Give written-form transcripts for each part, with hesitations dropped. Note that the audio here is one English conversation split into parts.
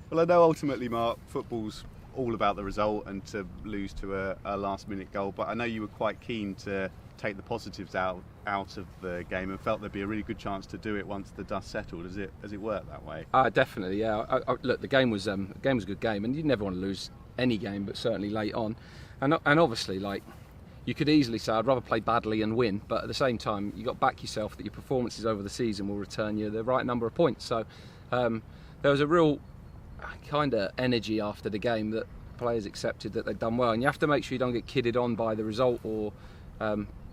Well, I know ultimately, Mark, football's all about the result and to lose to a last-minute goal, but I know you were quite keen to take the positives out of the game and felt there'd be a really good chance to do it once the dust settled. Has it worked that way? Definitely, yeah. Look, the game was a good game, and you never want to lose any game, but certainly late on. And obviously, like, you could easily say I'd rather play badly and win, but at the same time, you got to back yourself that your performances over the season will return you the right number of points. So there was a real kind of energy after the game that players accepted that they'd done well, and you have to make sure you don't get kidded on by the result or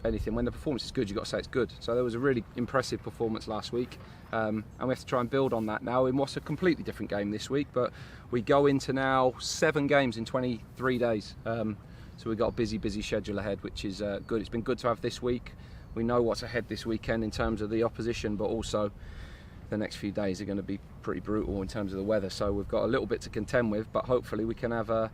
anything. When the performance is good, you've got to say it's good. So there was a really impressive performance last week, and we have to try and build on that now in what's a completely different game this week. But we go into now 7 games in 23 days, so we've got a busy schedule ahead, which is good. It's been good to have this week. We know what's ahead this weekend in terms of the opposition, but also the next few days are going to be pretty brutal in terms of the weather. So we've got a little bit to contend with, but hopefully we can have a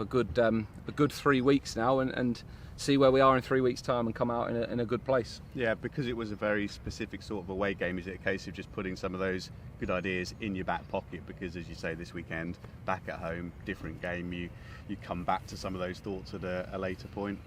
good 3 weeks now and see where we are in 3 weeks' time and come out in a good place. Yeah, because it was a very specific sort of away game. Is it a case of just putting some of those good ideas in your back pocket? Because as you say, this weekend back at home, different game. You come back to some of those thoughts at a later point.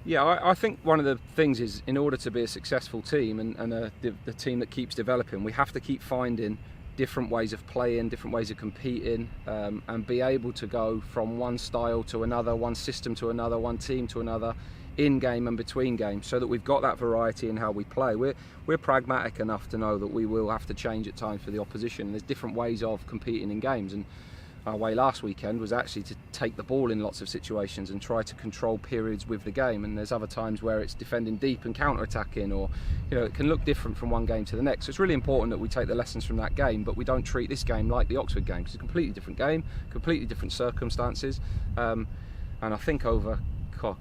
Yeah, I think one of the things is, in order to be a successful team and the team that keeps developing, we have to keep finding different ways of playing, different ways of competing, and be able to go from one style to another, one system to another, one team to another, in game and between games, so that we've got that variety in how we play. We're pragmatic enough to know that we will have to change at times for the opposition. There's different ways of competing in games, and our way last weekend was actually to take the ball in lots of situations and try to control periods with the game. And there's other times where it's defending deep and counter-attacking, or it can look different from one game to the next. So it's really important that we take the lessons from that game, but we don't treat this game like the Oxford game, because it's a completely different game, completely different circumstances, and I think over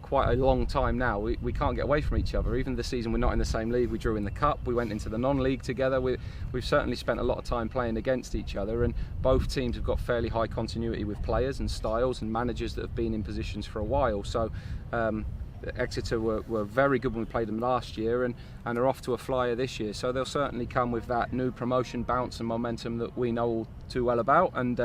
quite a long time now we can't get away from each other. Even this season we're not in the same league. We drew in the Cup, we went into the non-league together. We've certainly spent a lot of time playing against each other, and both teams have got fairly high continuity with players and styles and managers that have been in positions for a while. So Exeter were very good when we played them last year, and are off to a flyer this year. So they'll certainly come with that new promotion bounce and momentum that we know all too well about, and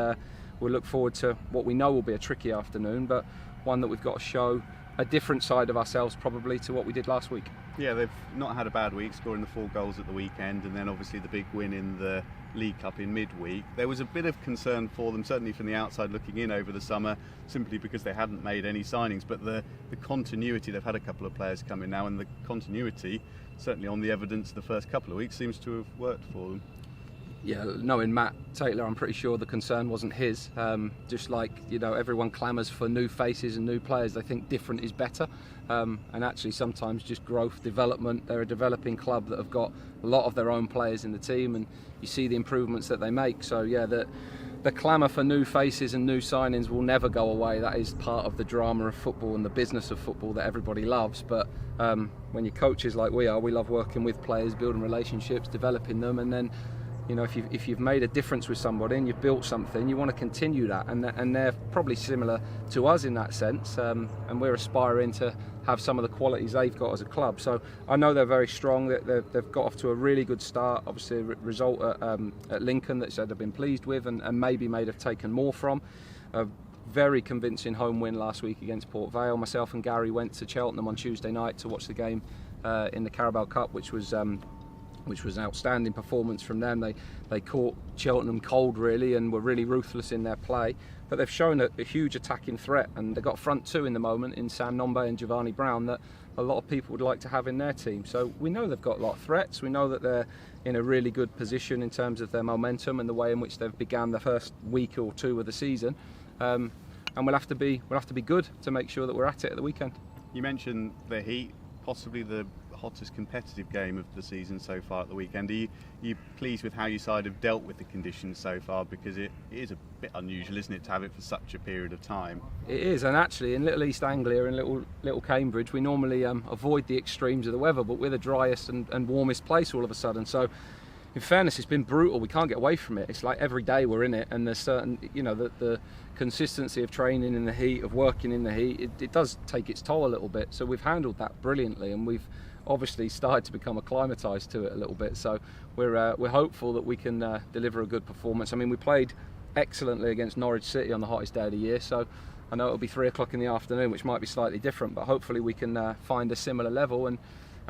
we'll look forward to what we know will be a tricky afternoon, but one that we've got to show a different side of ourselves probably to what we did last week. Yeah, they've not had a bad week, scoring the 4 goals at the weekend, and then obviously the big win in the League Cup in midweek. There was a bit of concern for them, certainly from the outside looking in over the summer, simply because they hadn't made any signings, but the continuity, they've had a couple of players come in now, and the continuity, certainly on the evidence the first couple of weeks, seems to have worked for them. Yeah, knowing Matt Taylor, I'm pretty sure the concern wasn't his. Just like, everyone clamours for new faces and new players. They think different is better. And actually sometimes just growth, development. They're a developing club that have got a lot of their own players in the team, and you see the improvements that they make. So yeah, the clamour for new faces and new signings will never go away. That is part of the drama of football and the business of football that everybody loves. But when you're coaches like we are, we love working with players, building relationships, developing them, and then if you've made a difference with somebody and you've built something, you want to continue that, and they're probably similar to us in that sense, and we're aspiring to have some of the qualities they've got as a club. So I know they're very strong. They've got off to a really good start. Obviously a result at Lincoln that they've been pleased with, and maybe may have taken more from. A very convincing home win last week against Port Vale. Myself and Gary went to Cheltenham on Tuesday night to watch the game in the Carabao Cup, which was an outstanding performance from them. They caught Cheltenham cold really, and were really ruthless in their play, but they've shown a huge attacking threat, and they've got front 2 in the moment in Sam Nombe and Giovanni Brown that a lot of people would like to have in their team. So we know they've got a lot of threats. We know that they're in a really good position in terms of their momentum and the way in which they've begun the first week or 2 of the season, and we'll have to be good to make sure that we're at it at the weekend. You mentioned the heat, possibly the hottest competitive game of the season so far at the weekend. Are you pleased with how your side have dealt with the conditions so far? Because it is a bit unusual, isn't it, to have it for such a period of time? It is, and actually in Little East Anglia and little Cambridge, we normally avoid the extremes of the weather, but we're the driest and warmest place all of a sudden. So in fairness, it's been brutal. We can't get away from it. It's like every day we're in it, and there's certain, the consistency of training in the heat, of working in the heat, it does take its toll a little bit. So we've handled that brilliantly, and we've obviously started to become acclimatised to it a little bit. So we're hopeful that we can deliver a good performance. I mean, we played excellently against Norwich City on the hottest day of the year, so I know it'll be 3 o'clock in the afternoon, which might be slightly different, but hopefully we can find a similar level and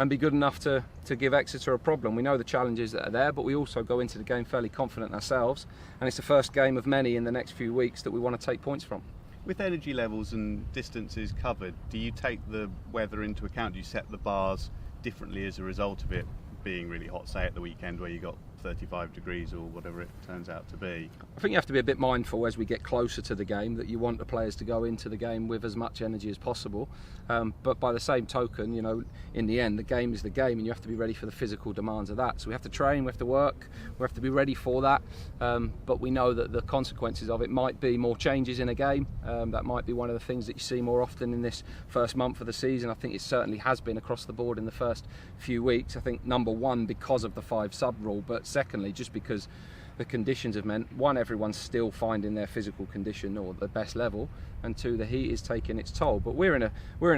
be good enough to give Exeter a problem. We know the challenges that are there, but we also go into the game fairly confident ourselves, and it's the first game of many in the next few weeks that we want to take points from. With energy levels and distances covered, do you take the weather into account? Do you set the bars differently as a result of it being really hot, say at the weekend where you got 35 degrees or whatever it turns out to be? I think you have to be a bit mindful as we get closer to the game that you want the players to go into the game with as much energy as possible, but by the same token, you know, in the end the game is the game and you have to be ready for the physical demands of that. So we have to train, we have to work, we have to be ready for that, but we know that the consequences of it might be more changes in a game. That might be one of the things that you see more often in this first month of the season. I think it certainly has been across the board in the first few weeks. I think number one, because of the 5 sub rule, but secondly, just because the conditions have meant, one, everyone's still finding their physical condition or the best level, and two, the heat is taking its toll. But we're in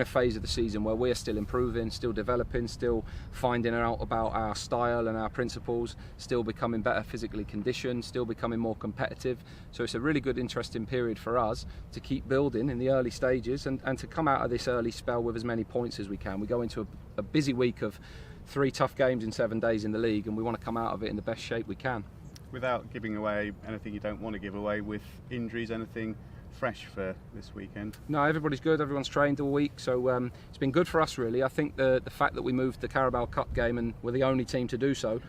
a phase of the season where we're still improving, still developing, still finding out about our style and our principles, still becoming better physically conditioned, still becoming more competitive. So it's a really good, interesting period for us to keep building in the early stages and to come out of this early spell with as many points as we can. We go into a busy week of 3 tough games in 7 days in the league, and we want to come out of it in the best shape we can. Without giving away anything you don't want to give away, with injuries, anything fresh for this weekend? No, everybody's good, everyone's trained all week, so it's been good for us really. I think the fact that we moved the Carabao Cup game and we're the only team to do so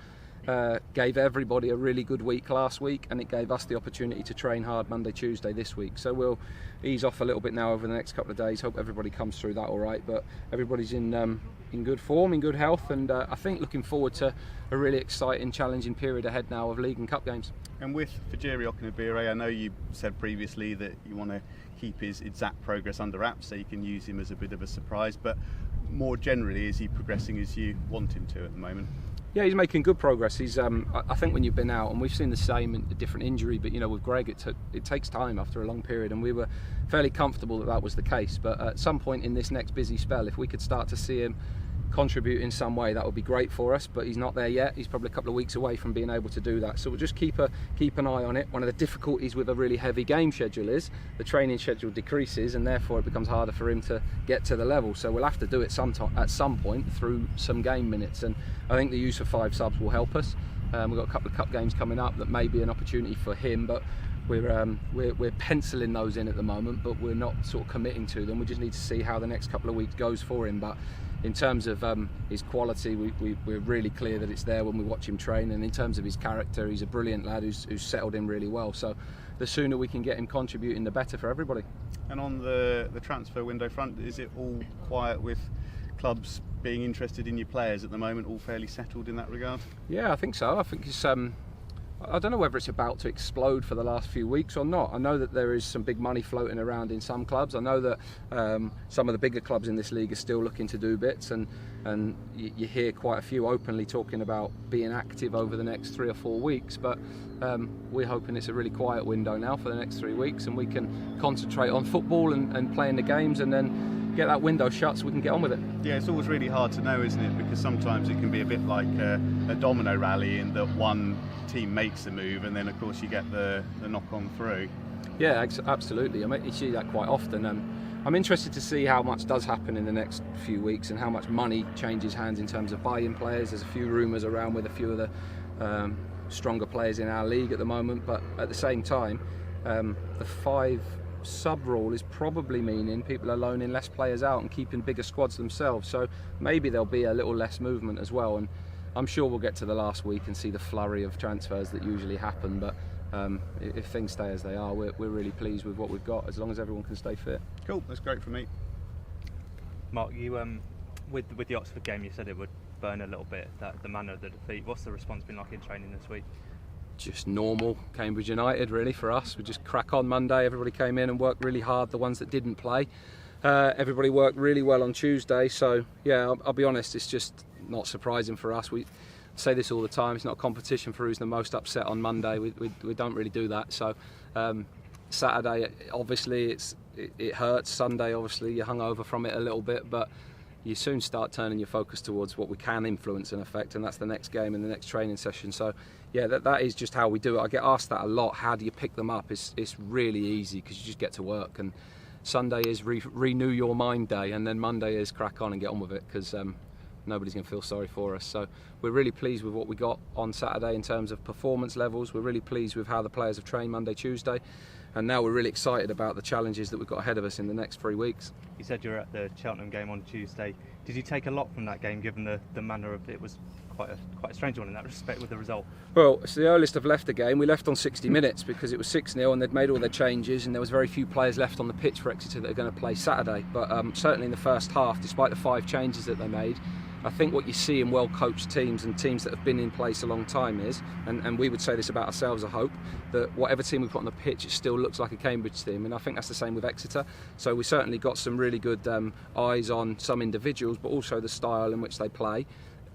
gave everybody a really good week last week, and it gave us the opportunity to train hard Monday, Tuesday this week. So we'll ease off a little bit now over the next couple of days. Hope everybody comes through that all right, but everybody's in good form, in good health, and I think looking forward to a really exciting, challenging period ahead now of League and Cup games. And with Fajiri Okunabire, I know you said previously that you want to keep his exact progress under wraps so you can use him as a bit of a surprise, but more generally, is he progressing as you want him to at the moment? Yeah, he's making good progress. He's, I think when you've been out, and we've seen the same in a different injury, but you know, with Greg, it takes time after a long period, and we were fairly comfortable that was the case. But at some point in this next busy spell, if we could start to see him contribute in some way, that would be great for us, but he's not there yet. He's probably a couple of weeks away from being able to do that, so we'll just keep an eye on it. One of the difficulties with a really heavy game schedule is the training schedule decreases, and therefore it becomes harder for him to get to the level, so we'll have to do it at some point through some game minutes, and I think the use of 5 subs will help us. We've got a couple of cup games coming up that may be an opportunity for him, but we're penciling those in at the moment, but we're not sort of committing to them. We just need to see how the next couple of weeks goes for him. But in terms of his quality, we're really clear that it's there when we watch him train, and in terms of his character, he's a brilliant lad who's settled in really well. So the sooner we can get him contributing, the better for everybody. And on the transfer window front, is it all quiet with clubs being interested in your players at the moment, all fairly settled in that regard? Yeah, I think so. I think it's I don't know whether it's about to explode for the last few weeks or not. I know that there is some big money floating around in some clubs. I know that some of the bigger clubs in this league are still looking to do bits, and you hear quite a few openly talking about being active over the next 3 or 4 weeks, but we're hoping it's a really quiet window now for the next 3 weeks, and we can concentrate on football and playing the games, and then get that window shut so we can get on with it. Yeah, it's always really hard to know, isn't it? Because sometimes it can be a bit like a domino rally in that one team makes a move and then of course you get the knock on through. Yeah, absolutely. I mean, you see that quite often. I'm interested to see how much does happen in the next few weeks and how much money changes hands in terms of buying players. There's a few rumours around with a few of the stronger players in our league at the moment, but at the same time, the 5 sub rule is probably meaning people are loaning less players out and keeping bigger squads themselves, so maybe there'll be a little less movement as well, and I'm sure we'll get to the last week and see the flurry of transfers that usually happen, but if things stay as they are, we're really pleased with what we've got, as long as everyone can stay fit. Cool, that's great for me. Mark, you with the Oxford game, you said it would burn a little bit, the manner of the defeat. What's the response been like in training this week? Just normal Cambridge United really for us. We just crack on Monday. Everybody came in and worked really hard, the ones that didn't play. Everybody worked really well on Tuesday, so yeah, I'll be honest, it's just not surprising for us. We say this all the time, it's not a competition for who's the most upset on Monday. We don't really do that. So Saturday obviously it hurts, Sunday obviously you're hungover from it a little bit, but you soon start turning your focus towards what we can influence and affect, and that's the next game and the next training session. So yeah, that is just how we do it. I get asked that a lot. How do you pick them up? It's really easy, because you just get to work, and Sunday is renew your mind day, and then Monday is crack on and get on with it, because nobody's going to feel sorry for us. So we're really pleased with what we got on Saturday in terms of performance levels. We're really pleased with how the players have trained Monday, Tuesday, and now we're really excited about the challenges that we've got ahead of us in the next 3 weeks. You said you were at the Cheltenham game on Tuesday. Did you take a lot from that game, given the manner of it? Was quite a strange one in that respect with the result? Well, it's the earliest I've left the game. We left on 60 minutes because it was 6-0 and they'd made all their changes, and there was very few players left on the pitch for Exeter that are going to play Saturday. But certainly in the first half, despite the 5 changes that they made, I think what you see in well-coached teams and teams that have been in place a long time is, and we would say this about ourselves, I hope, that whatever team we put on the pitch, it still looks like a Cambridge team, and I think that's the same with Exeter. So we certainly got some really good eyes on some individuals, but also the style in which they play.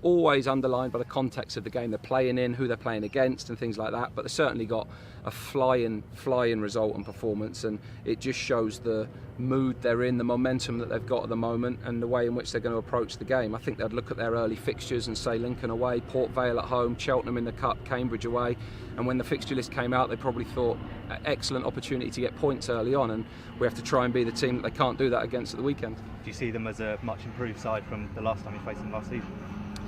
Always underlined by the context of the game they're playing in, who they're playing against and things like that, but they certainly got a flying result and performance, and it just shows the mood they're in, the momentum that they've got at the moment, and the way in which they're going to approach the game. I think they'd look at their early fixtures and say Lincoln away, Port Vale at home, Cheltenham in the Cup, Cambridge away, and when the fixture list came out they probably thought excellent opportunity to get points early on, and we have to try and be the team that they can't do that against at the weekend. Do you see them as a much improved side from the last time you faced them last season?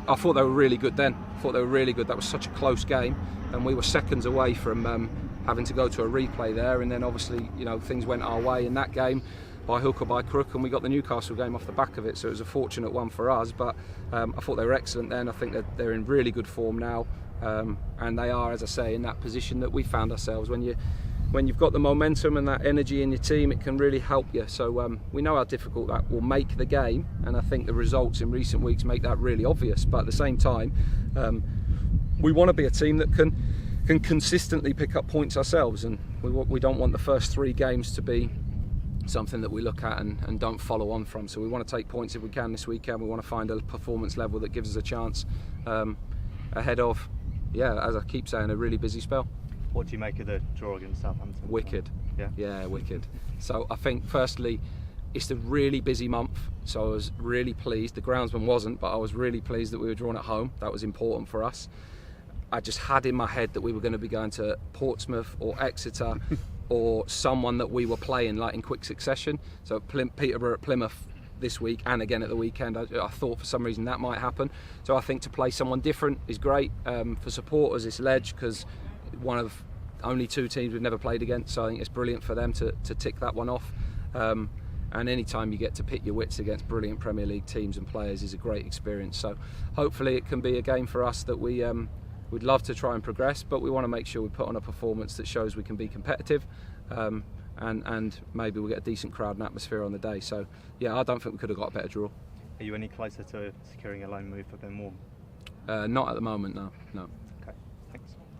I thought they were really good then. I thought they were really good. That was such a close game, and we were seconds away from having to go to a replay there. And then obviously, things went our way in that game, by hook or by crook, and we got the Newcastle game off the back of it. So it was a fortunate one for us. But I thought they were excellent then. I think that they're in really good form now, and they are, as I say, in that position that we found ourselves. When you've got the momentum and that energy in your team, it can really help you. So we know how difficult that will make the game, and I think the results in recent weeks make that really obvious. But at the same time, we want to be a team that can consistently pick up points ourselves, and we don't want the first 3 games to be something that we look at and don't follow on from. So we want to take points if we can this weekend. We want to find a performance level that gives us a chance ahead of, as I keep saying, a really busy spell. What do you make of the draw against Southampton? Wicked. Yeah, Wicked. So I think firstly, it's a really busy month, so I was really pleased. The groundsman wasn't, but I was really pleased that we were drawn at home. That was important for us. I just had in my head that we were going to be going to Portsmouth or Exeter or someone that we were playing like in quick succession. So Peterborough at Plymouth this week and again at the weekend, I thought for some reason that might happen. So I think to play someone different is great. For supporters, it's ledge, because one of only 2 teams we've never played against, so I think it's brilliant for them to tick that one off. And any time you get to pit your wits against brilliant Premier League teams and players is a great experience. So hopefully it can be a game for us that we'd love to try and progress, but we want to make sure we put on a performance that shows we can be competitive, and maybe we'll get a decent crowd and atmosphere on the day. So I don't think we could have got a better draw. Are you any closer to securing a loan move for Ben Moore? Not at the moment, no.